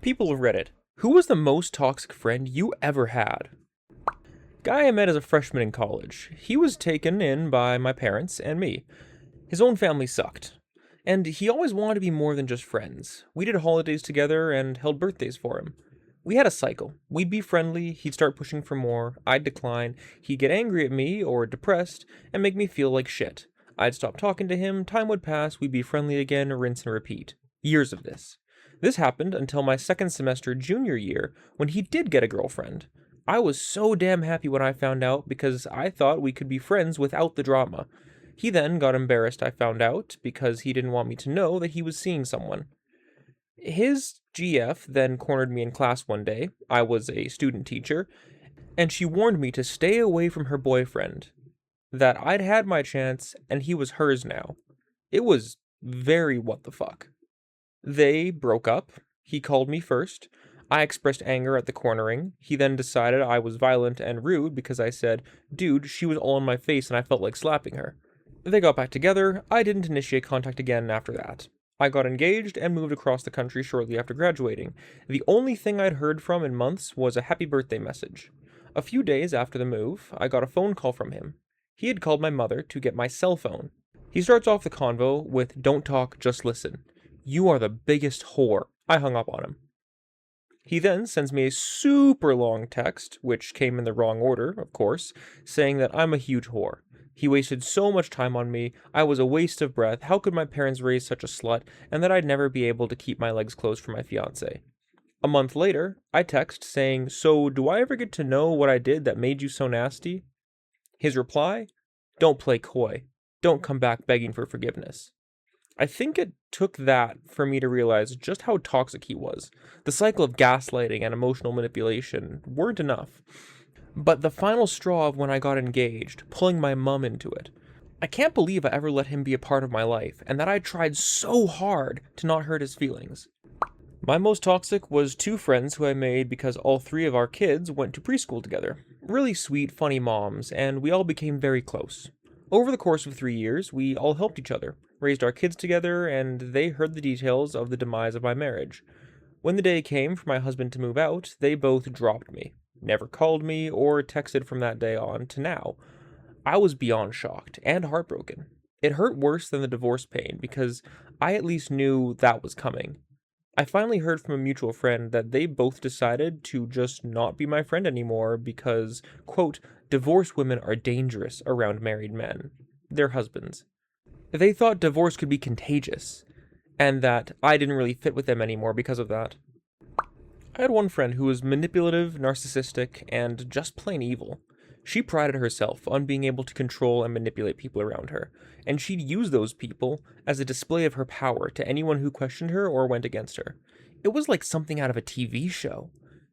People of Reddit, who was the most toxic friend you ever had? Guy I met as a freshman in college. He was taken in by my parents and me. His own family sucked. And he always wanted to be more than just friends. We did holidays together and held birthdays for him. We had a cycle. We'd be friendly, he'd start pushing for more, I'd decline, he'd get angry at me or depressed and make me feel like shit. I'd stop talking to him, time would pass, we'd be friendly again, rinse and repeat. Years of this. This happened until my second semester junior year when he did get a girlfriend. I was so damn happy when I found out because I thought we could be friends without the drama. He then got embarrassed I found out because he didn't want me to know that he was seeing someone. His GF then cornered me in class one day. I was a student teacher, and she warned me to stay away from her boyfriend. That I'd had my chance, and he was hers now. It was very what the fuck. They broke up. He called me first. I expressed anger at the cornering. He then decided I was violent and rude because I said, dude, she was all in my face and I felt like slapping her. They got back together. I didn't initiate contact again after that. I got engaged and moved across the country shortly after graduating. The only thing I'd heard from in months was a happy birthday message. A few days after the move, I got a phone call from him. He had called my mother to get my cell phone. He starts off the convo with, don't talk, just listen. You are the biggest whore. I hung up on him. He then sends me a super long text, which came in the wrong order, of course, saying that I'm a huge whore. He wasted so much time on me, I was a waste of breath, how could my parents raise such a slut, and that I'd never be able to keep my legs closed for my fiancé. A month later, I text saying, so do I ever get to know what I did that made you so nasty? His reply, don't play coy. Don't come back begging for forgiveness. I think it took that for me to realize just how toxic he was. The cycle of gaslighting and emotional manipulation weren't enough. But the final straw of when I got engaged, pulling my mum into it. I can't believe I ever let him be a part of my life, and that I tried so hard to not hurt his feelings. My most toxic was two friends who I made because all three of our kids went to preschool together. Really sweet, funny moms, and we all became very close. Over the course of 3 years, we all helped each other, raised our kids together, and they heard the details of the demise of my marriage. When the day came for my husband to move out, they both dropped me. Never called me or texted from that day on to now. I was beyond shocked and heartbroken. It hurt worse than the divorce pain because I at least knew that was coming. I finally heard from a mutual friend that they both decided to just not be my friend anymore because, quote, divorced women are dangerous around married men, their husbands. They thought divorce could be contagious, and that I didn't really fit with them anymore because of that. I had one friend who was manipulative, narcissistic, and just plain evil. She prided herself on being able to control and manipulate people around her, and she'd use those people as a display of her power to anyone who questioned her or went against her. It was like something out of a TV show.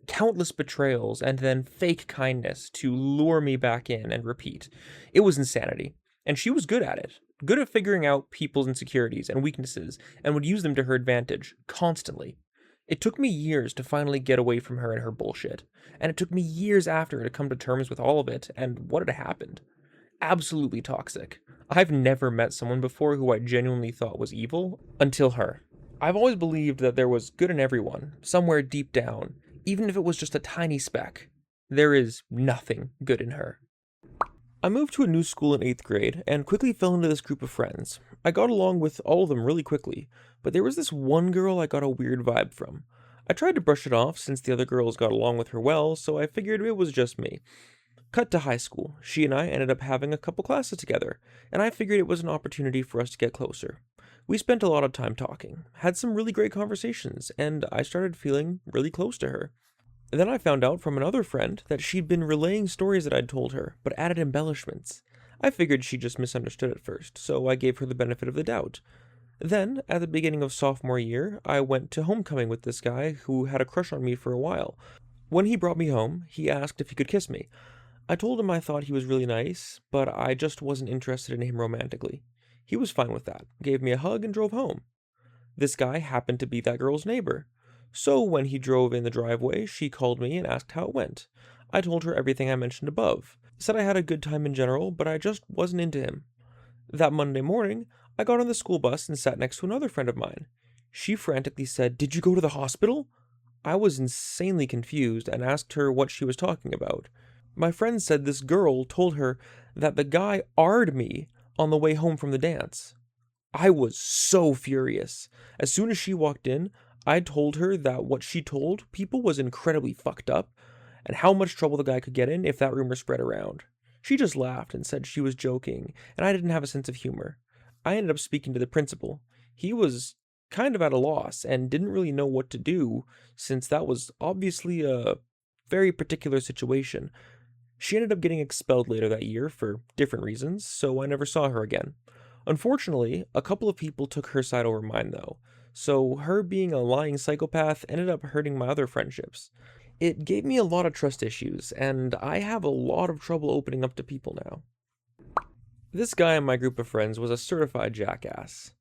Countless betrayals and then fake kindness to lure me back in and repeat. It was insanity, and she was good at it. Good at figuring out people's insecurities and weaknesses, and would use them to her advantage, constantly. It took me years to finally get away from her and her bullshit, and it took me years after to come to terms with all of it and what had happened. Absolutely toxic. I've never met someone before who I genuinely thought was evil until her. I've always believed that there was good in everyone, somewhere deep down, even if it was just a tiny speck. There is nothing good in her. I moved to a new school in 8th grade and quickly fell into this group of friends. I got along with all of them really quickly, but there was this one girl I got a weird vibe from. I tried to brush it off since the other girls got along with her well, so I figured it was just me. Cut to high school. She and I ended up having a couple classes together, and I figured it was an opportunity for us to get closer. We spent a lot of time talking, had some really great conversations, and I started feeling really close to her. Then I found out from another friend that she'd been relaying stories that I'd told her, but added embellishments. I figured she just misunderstood at first, so I gave her the benefit of the doubt. Then, at the beginning of sophomore year, I went to homecoming with this guy who had a crush on me for a while. When he brought me home, he asked if he could kiss me. I told him I thought he was really nice, but I just wasn't interested in him romantically. He was fine with that, gave me a hug, and drove home. This guy happened to be that girl's neighbor. So when he drove in the driveway, she called me and asked how it went. I told her everything I mentioned above, said I had a good time in general, but I just wasn't into him. That Monday morning, I got on the school bus and sat next to another friend of mine. She frantically said, "Did you go to the hospital?" I was insanely confused and asked her what she was talking about. My friend said this girl told her that the guy R'd me on the way home from the dance. I was so furious. As soon as she walked in, I told her that what she told people was incredibly fucked up, and how much trouble the guy could get in if that rumor spread around. She just laughed and said she was joking, and I didn't have a sense of humor. I ended up speaking to the principal. He was kind of at a loss and didn't really know what to do, since that was obviously a very particular situation. She ended up getting expelled later that year for different reasons, so I never saw her again. Unfortunately, a couple of people took her side over mine though, so her being a lying psychopath ended up hurting my other friendships. It gave me a lot of trust issues, and I have a lot of trouble opening up to people now. This guy in my group of friends was a certified jackass.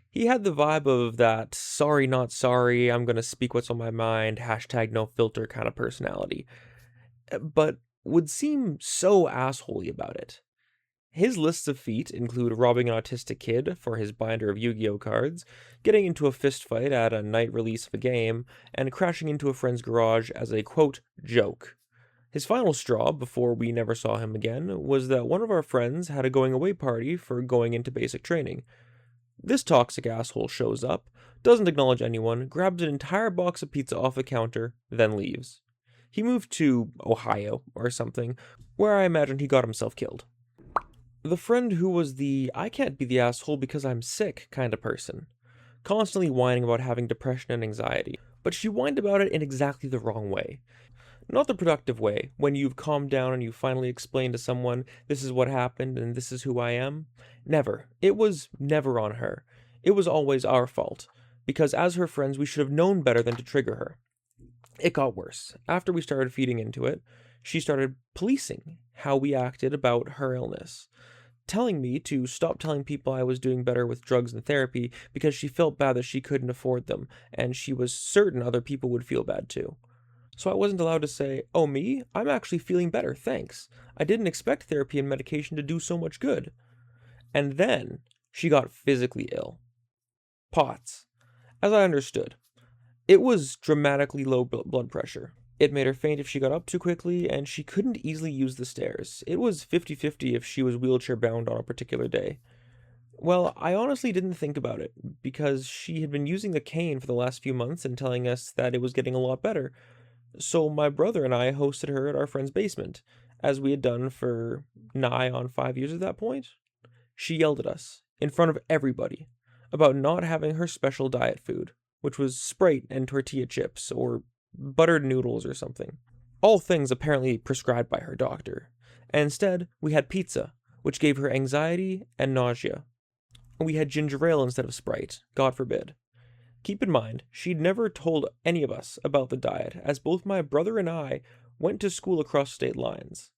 He had the vibe of that sorry not sorry, I'm gonna speak what's on my mind, hashtag no filter kind of personality, but would seem so assholey about it. His lists of feat include robbing an autistic kid for his binder of Yu-Gi-Oh cards, getting into a fistfight at a night release of a game, and crashing into a friend's garage as a, quote, joke. His final straw, before we never saw him again, was that one of our friends had a going-away party for going into basic training. This toxic asshole shows up, doesn't acknowledge anyone, grabs an entire box of pizza off the counter, then leaves. He moved to Ohio or something, where I imagine he got himself killed. The friend who was the I can't be the asshole because I'm sick kind of person. Constantly whining about having depression and anxiety, but she whined about it in exactly the wrong way. Not the productive way, when you've calmed down and you finally explain to someone, this is what happened and this is who I am. Never. It was never on her. It was always our fault, because as her friends we should have known better than to trigger her. It got worse. After we started feeding into it, she started policing how we acted about her illness, telling me to stop telling people I was doing better with drugs and therapy because she felt bad that she couldn't afford them, and she was certain other people would feel bad too. So I wasn't allowed to say, oh me, I'm actually feeling better, thanks. I didn't expect therapy and medication to do so much good. And then she got physically ill. POTS. As I understood, it was dramatically low blood pressure. It made her faint if she got up too quickly, and she couldn't easily use the stairs. It was 50-50 if she was wheelchair-bound on a particular day. Well, I honestly didn't think about it, because she had been using the cane for the last few months and telling us that it was getting a lot better. So my brother and I hosted her at our friend's basement, as we had done for nigh on 5 years at that point. She yelled at us, in front of everybody, about not having her special diet food, which was Sprite and tortilla chips, or buttered noodles or something. All things apparently prescribed by her doctor. And instead, we had pizza, which gave her anxiety and nausea. We had ginger ale instead of Sprite, God forbid. Keep in mind, she'd never told any of us about the diet, as both my brother and I went to school across state lines.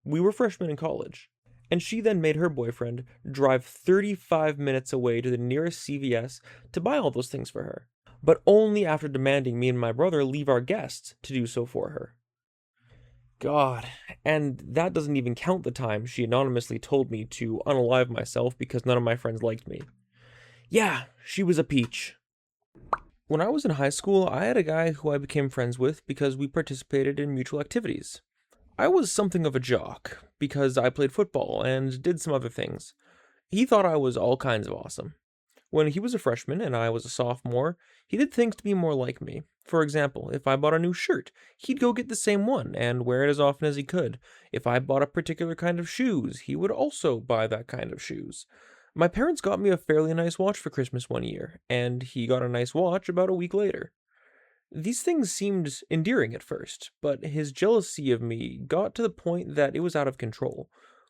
We were freshmen in college, and she then made her boyfriend drive 35 minutes away to the nearest CVS to buy all those things for her, but only after demanding me and my brother leave our guests to do so for her. God, and that doesn't even count the time she anonymously told me to unalive myself because none of my friends liked me. Yeah, she was a peach. When I was in high school, I had a guy who I became friends with because we participated in mutual activities. I was something of a jock, because I played football and did some other things. He thought I was all kinds of awesome. When he was a freshman and I was a sophomore, he did things to be more like me. For example, if I bought a new shirt, he'd go get the same one and wear it as often as he could. If I bought a particular kind of shoes, he would also buy that kind of shoes. My parents got me a fairly nice watch for Christmas one year, and he got a nice watch about a week later. These things seemed endearing at first, but his jealousy of me got to the point that it was out of control.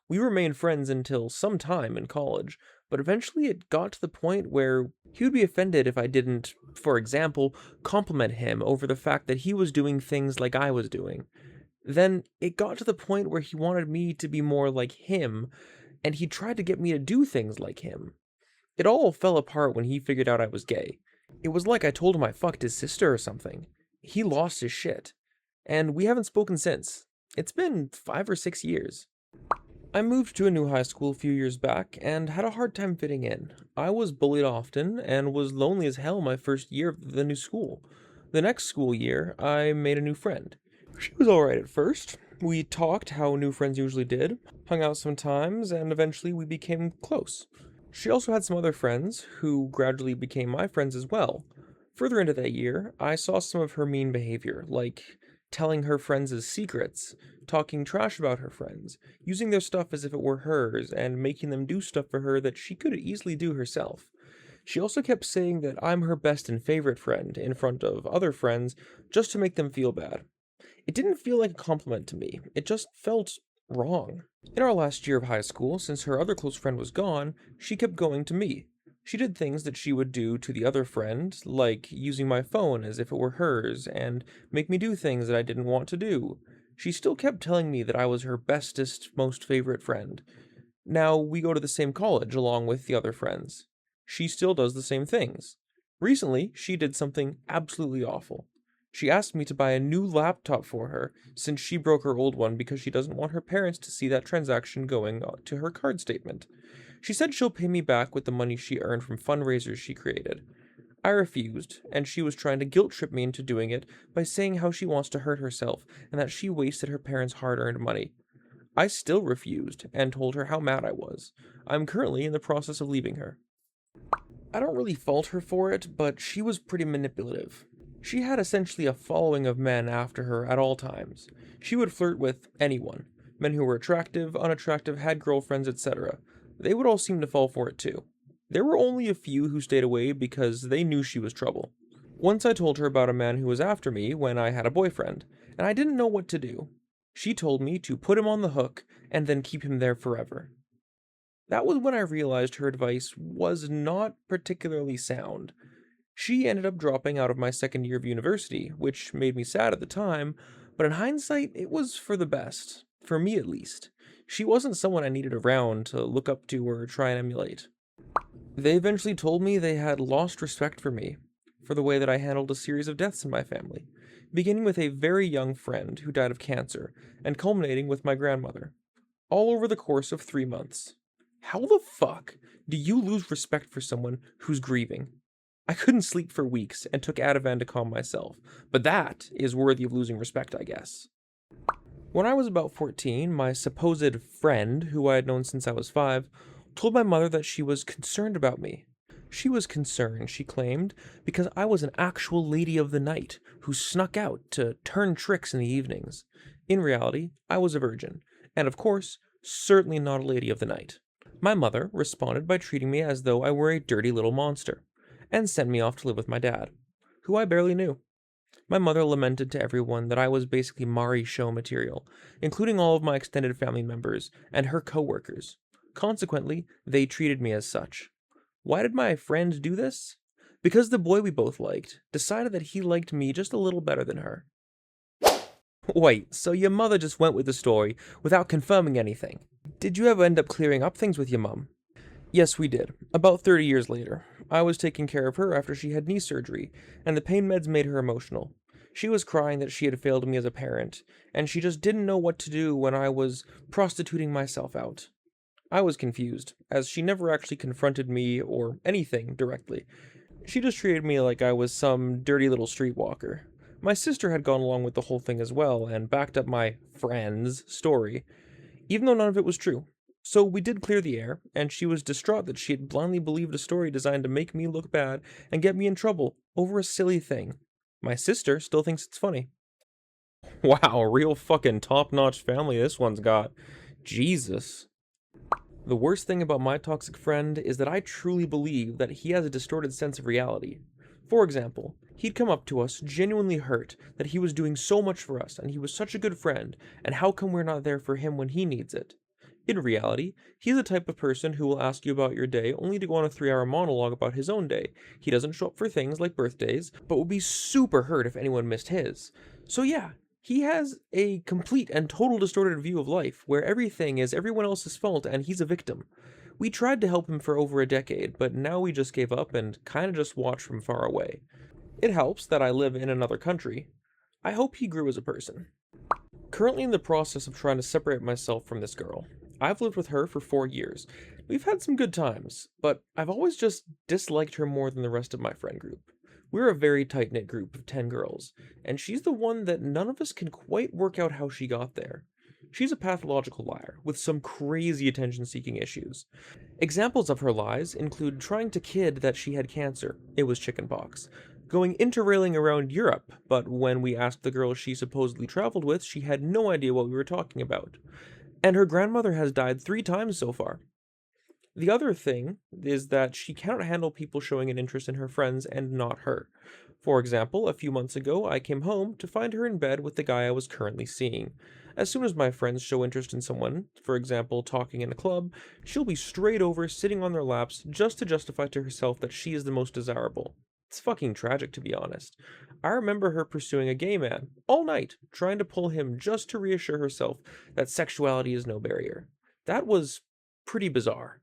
We remained friends until some time in college, but eventually it got to the point where he would be offended if I didn't, for example, compliment him over the fact that he was doing things like I was doing. Then it got to the point where he wanted me to be more like him, and he tried to get me to do things like him. It all fell apart when he figured out I was gay. It was like I told him I fucked his sister or something. He lost his shit. And we haven't spoken since. It's been 5 or 6 years. I moved to a new high school a few years back and had a hard time fitting in. I was bullied often and was lonely as hell my first year of the new school. The next school year, I made a new friend. She was alright at first. We talked how new friends usually did, hung out sometimes, and eventually we became close. She also had some other friends who gradually became my friends as well. Further into that year, I saw some of her mean behavior, like telling her friends' secrets, talking trash about her friends, using their stuff as if it were hers, and making them do stuff for her that she could easily do herself. She also kept saying that I'm her best and favorite friend in front of other friends just to make them feel bad. It didn't feel like a compliment to me, it just felt wrong. In our last year of high school, since her other close friend was gone, she kept going to me. She did things that she would do to the other friend, like using my phone as if it were hers, and make me do things that I didn't want to do. She still kept telling me that I was her bestest, most favorite friend. Now we go to the same college along with the other friends. She still does the same things. Recently, she did something absolutely awful. She asked me to buy a new laptop for her since she broke her old one because she doesn't want her parents to see that transaction going to her card statement. She said she'll pay me back with the money she earned from fundraisers she created. I refused, and she was trying to guilt trip me into doing it by saying how she wants to hurt herself and that she wasted her parents' hard earned money. I still refused and told her how mad I was. I'm currently in the process of leaving her. I don't really fault her for it, but she was pretty manipulative. She had essentially a following of men after her at all times. She would flirt with anyone. Men who were attractive, unattractive, had girlfriends, etc. They would all seem to fall for it too. There were only a few who stayed away because they knew she was trouble. Once I told her about a man who was after me when I had a boyfriend, and I didn't know what to do. She told me to put him on the hook and then keep him there forever. That was when I realized her advice was not particularly sound. She ended up dropping out of my second year of university, which made me sad at the time, but in hindsight, it was for the best. For me at least. She wasn't someone I needed around to look up to or try and emulate. They eventually told me they had lost respect for me, for the way that I handled a series of deaths in my family, beginning with a very young friend who died of cancer, and culminating with my grandmother, all over the course of 3 months. How the fuck do you lose respect for someone who's grieving? I couldn't sleep for weeks and took Ativan to calm myself, but that is worthy of losing respect, I guess. When I was about 14, my supposed friend, who I had known since I was 5, told my mother that she was concerned about me. She was concerned, she claimed, because I was an actual lady of the night who snuck out to turn tricks in the evenings. In reality, I was a virgin, and of course, certainly not a lady of the night. My mother responded by treating me as though I were a dirty little monster, and sent me off to live with my dad, who I barely knew. My mother lamented to everyone that I was basically Mari show material, including all of my extended family members and her coworkers. Consequently, they treated me as such. Why did my friend do this? Because the boy we both liked decided that he liked me just a little better than her. Wait, so your mother just went with the story without confirming anything? Did you ever end up clearing up things with your mum? Yes, we did. About 30 years later. I was taking care of her after she had knee surgery, and the pain meds made her emotional. She was crying that she had failed me as a parent, and she just didn't know what to do when I was prostituting myself out. I was confused, as she never actually confronted me or anything directly. She just treated me like I was some dirty little streetwalker. My sister had gone along with the whole thing as well, and backed up my friend's story, even though none of it was true. So we did clear the air, and she was distraught that she had blindly believed a story designed to make me look bad and get me in trouble over a silly thing. My sister still thinks it's funny. Wow, real fucking top-notch family this one's got. Jesus. The worst thing about my toxic friend is that I truly believe that he has a distorted sense of reality. For example, he'd come up to us genuinely hurt that he was doing so much for us and he was such a good friend, and how come we're not there for him when he needs it? In reality, he's the type of person who will ask you about your day only to go on a 3-hour monologue about his own day. He doesn't show up for things like birthdays, but would be super hurt if anyone missed his. So yeah, he has a complete and total distorted view of life, where everything is everyone else's fault and he's a victim. We tried to help him for over a decade, but now we just gave up and kinda just watch from far away. It helps that I live in another country. I hope he grew as a person. Currently in the process of trying to separate myself from this girl. I've lived with her for 4 years. We've had some good times, but I've always just disliked her more than the rest of my friend group. We're a very tight-knit group of 10 girls, and she's the one that none of us can quite work out how she got there. She's a pathological liar with some crazy attention-seeking issues. Examples of her lies include trying to kid that she had cancer, it was chickenpox, going interrailing around Europe, but when we asked the girl she supposedly traveled with, she had no idea what we were talking about. And her grandmother has died 3 times so far. The other thing is that she cannot handle people showing an interest in her friends and not her. For example, a few months ago, I came home to find her in bed with the guy I was currently seeing. As soon as my friends show interest in someone, for example, talking in a club, she'll be straight over sitting on their laps just to justify to herself that she is the most desirable. It's fucking tragic, to be honest. I remember her pursuing a gay man all night, trying to pull him just to reassure herself that sexuality is no barrier. That was pretty bizarre.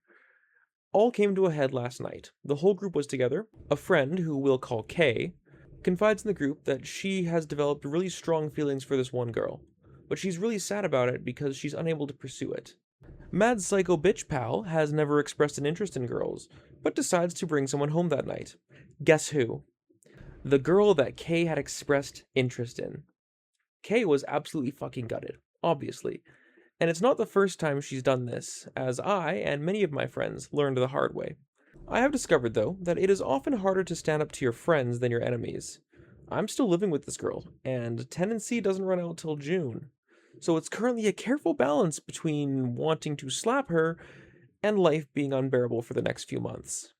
All came to a head last night. The whole group was together. A friend, who we'll call Kay, confides in the group that she has developed really strong feelings for this one girl, but she's really sad about it because she's unable to pursue it. Mad Psycho Bitch Pal has never expressed an interest in girls, but decides to bring someone home that night. Guess who? The girl that Kay had expressed interest in. Kay was absolutely fucking gutted, obviously. And it's not the first time she's done this, as I and many of my friends learned the hard way. I have discovered, though, that it is often harder to stand up to your friends than your enemies. I'm still living with this girl, and tenancy doesn't run out till June. So it's currently a careful balance between wanting to slap her and life being unbearable for the next few months.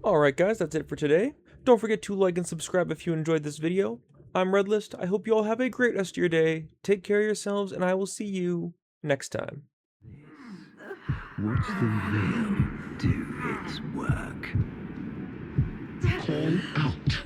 Alright guys, that's it for today. Don't forget to like and subscribe if you enjoyed this video. I'm ReddList. I hope you all have a great rest of your day. Take care of yourselves, and I will see you next time. Watch the veil do its work. Call out.